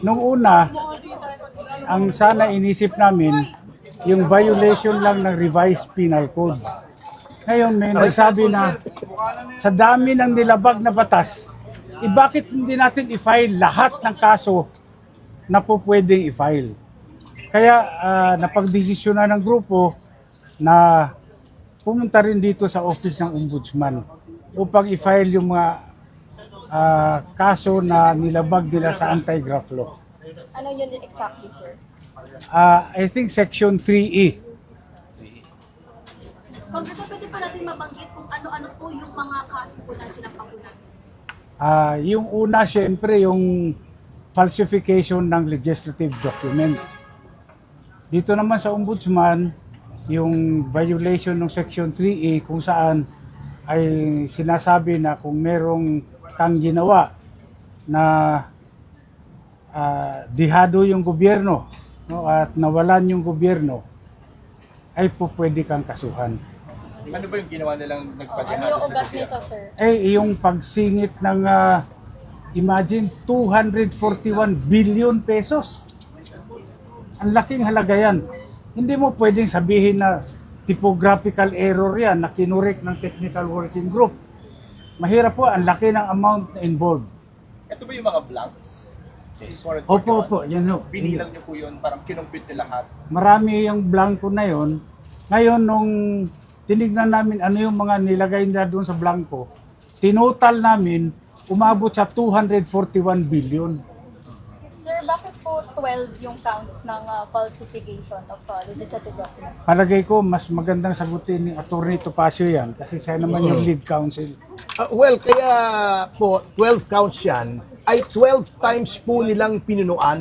Nung una, ang sana inisip namin, yung violation lang ng revised penal code. Ngayon may nagsabi na sa dami ng nilabag na batas, bakit hindi natin i-file lahat ng kaso na po pwedeng i-file? Kaya napagdesisyonan ng grupo na pumunta rin dito sa office ng ombudsman upang i-file yung mga kaso na nilabag nila sa anti-graft law. Ano yun exactly, sir? I think section 3E. Congressman, pwede pa natin mabanggit kung ano-ano po yung mga kaso po na sinampakulan? Yung una, syempre, yung falsification ng legislative document. Dito naman sa ombudsman, yung violation ng section 3E kung saan ay sinasabi na kung merong kang ginawa na dihado yung gobyerno, no, at nawalan yung gobyerno, ay po pwede kang kasuhan. Ano ba yung ginawa nilang Ano nagpadihado yung sa ugat gobyerno? nito, sir? Yung pagsingit ng imagine 241 billion pesos. Ang laking halaga yan. Hindi mo pwedeng sabihin na typographical error yan na kinurek ng technical working group. Mahirap po, ang laki ng amount na involved. Ito ba yung mga blanks? Opo, yan ho. Binilang niyo po yun, parang kinumpit nila lahat. Marami yung blanco na yon. Ngayon, nung tinignan namin ano yung mga nilagay nila doon sa blanco, tinotal namin, umabot sa 241 billion. Sir, bakit po 12 yung counts ng falsification of legislative documents? Palagay ko, mas magandang sagutin ni Atty. Topacio yan kasi siya naman yung lead counsel. Well, kaya po 12 counts yan ay 12 times po nilang pinunuan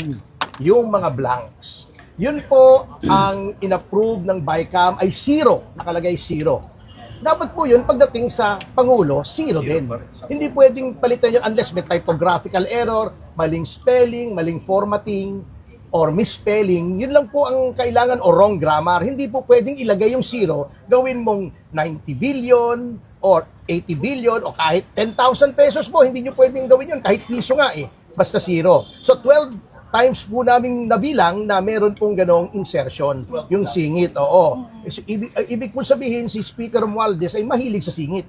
yung mga blanks. Yun po ang inapprove ng BICAM ay 0, nakalagay 0. Dapat po yun pagdating sa Pangulo, 0 din. Hindi pwedeng palitan yun unless may typographical error, maling spelling, maling formatting, or misspelling. Yun lang po ang kailangan o wrong grammar. Hindi po pwedeng ilagay yung 0, gawin mong 90 billion or 80 billion o kahit 10,000 pesos po. Hindi nyo pwedeng gawin yun kahit piso nga basta 0. So 12 times po namin nabilang na meron pong ganong insertion, yung singit. Oo. Ibig po sabihin, si Speaker Romualdez ay mahilig sa singit.